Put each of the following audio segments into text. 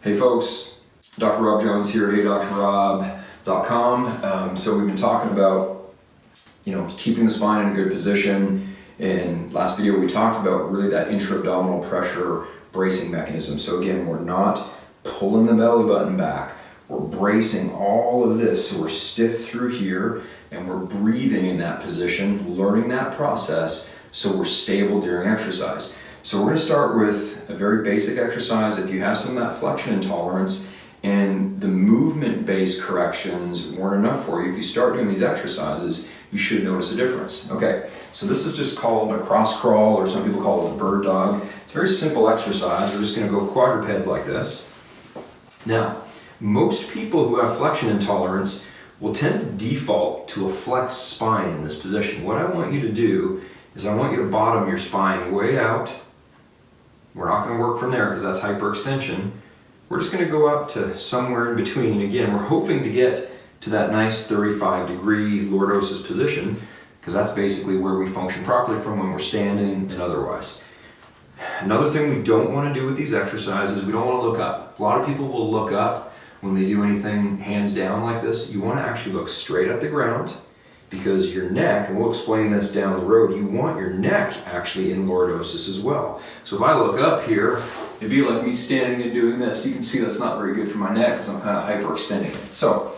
Hey folks, Dr. Rob Jones here, heydrrob.com. So we've been talking about, keeping the spine in a good position. In last video we talked about really that intra-abdominal pressure bracing mechanism. So again, we're not pulling the belly button back, we're bracing all of this. So we're stiff through here and we're breathing in that position, learning that process so we're stable during exercise. So we're going to start with a very basic exercise. If you have some of that flexion intolerance and the movement-based corrections weren't enough for you, if you start doing these exercises, you should notice a difference. Okay, so this is just called a cross crawl, or some people call it a bird dog. It's a very simple exercise. We're just going to go quadruped like this. Now, most people who have flexion intolerance will tend to default to a flexed spine in this position. What I want you to do is I want you to bottom your spine way out. We're not going to work from there because that's hyperextension. We're just going to go up to somewhere in between. Again, we're hoping to get to that nice 35-degree lordosis position because that's basically where we function properly from when we're standing and otherwise. Another thing we don't want to do with these exercises, we don't want to look up. A lot of people will look up when they do anything hands down like this. You want to actually look straight at the ground, because your neck, and we'll explain this down the road, you want your neck actually in lordosis as well. So if I look up here, it'd be like me standing and doing this. You can see that's not very good for my neck because I'm kind of hyperextending it. So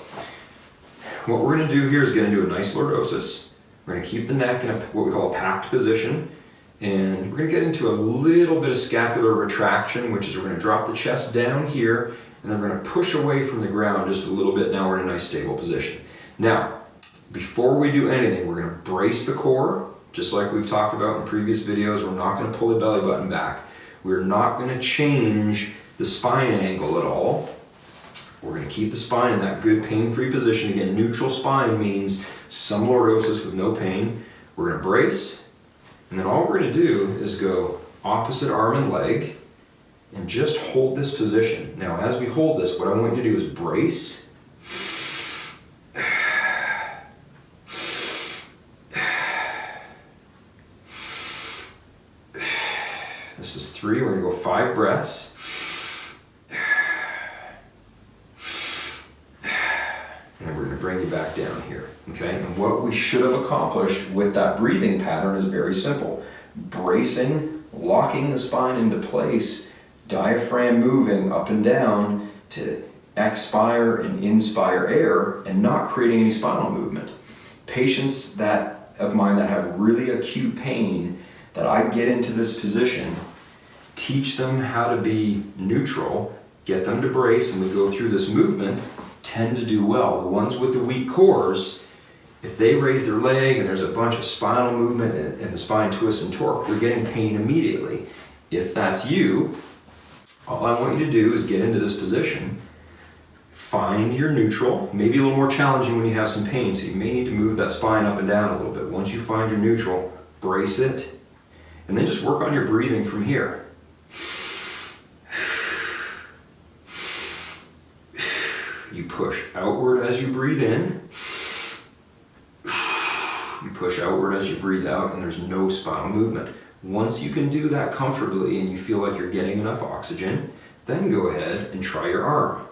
what we're going to do here is get into a nice lordosis. We're going to keep the neck in what we call a packed position, and we're going to get into a little bit of scapular retraction, which is we're going to drop the chest down here, and then we're going to push away from the ground just a little bit. Now we're in a nice stable position. Now, before we do anything, we're going to brace the core, just like we've talked about in previous videos. We're not going to pull the belly button back. We're not going to change the spine angle at all. We're going to keep the spine in that good pain-free position. Again, neutral spine means some lordosis with no pain. We're going to brace, and then all we're going to do is go opposite arm and leg and just hold this position. Now, as we hold this, what I want you to do is brace. This is 3, we're going to go 5 breaths. And then we're going to bring you back down here, okay? And what we should have accomplished with that breathing pattern is very simple. Bracing, locking the spine into place, diaphragm moving up and down to expire and inspire air, and not creating any spinal movement. Patients of mine that have really acute pain, that I get into this position, teach them how to be neutral, get them to brace, and we go through this movement, tend to do well. The ones with the weak cores, if they raise their leg and there's a bunch of spinal movement and the spine twists and torque, they're getting pain immediately. If that's you, all I want you to do is get into this position, find your neutral, maybe a little more challenging when you have some pain, so you may need to move that spine up and down a little bit. Once you find your neutral, brace it, and then just work on your breathing from here. You push outward as you breathe in. You push outward as you breathe out, and there's no spinal movement. Once you can do that comfortably and you feel like you're getting enough oxygen, then go ahead and try your arm.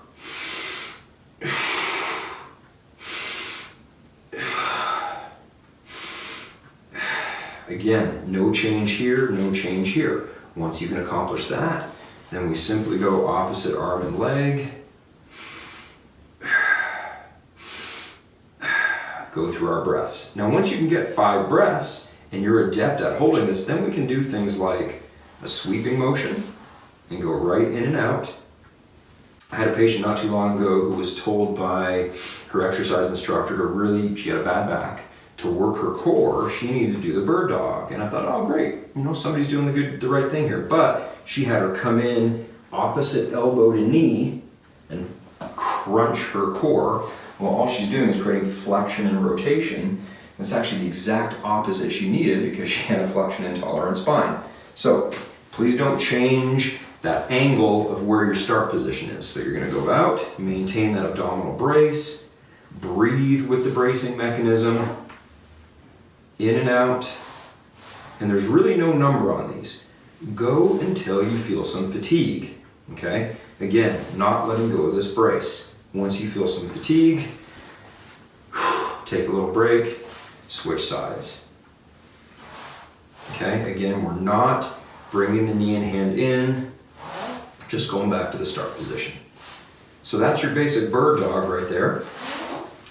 Again, no change here, no change here. Once you can accomplish that, then we simply go opposite arm and leg. Go through our breaths. Now, once you can get 5 breaths and you're adept at holding this, then we can do things like a sweeping motion and go right in and out. I had a patient not too long ago who was told by her exercise instructor she had a bad back, to work her core, she needed to do the bird dog. And I thought, oh great, somebody's doing the right thing here. But she had her come in opposite elbow to knee and crunch her core. Well, all she's doing is creating flexion and rotation. That's actually the exact opposite she needed because she had a flexion intolerant spine. So please don't change that angle of where your start position is. So you're going to go out, maintain that abdominal brace, breathe with the bracing mechanism, in and out, and there's really no number on these. Go until you feel some fatigue. Okay, again, not letting go of this brace. Once you feel some fatigue, take a little break, switch sides. Okay, again, we're not bringing the knee and hand in, just going back to the start position. So that's your basic bird dog right there.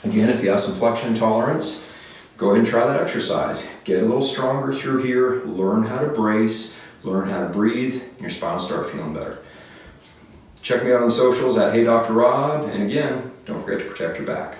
Again, if you have some flexion tolerance, go ahead and try that exercise. Get a little stronger through here, learn how to brace, learn how to breathe, and your spine will start feeling better. Check me out on the socials at Hey Dr. Rob, and again, don't forget to protect your back.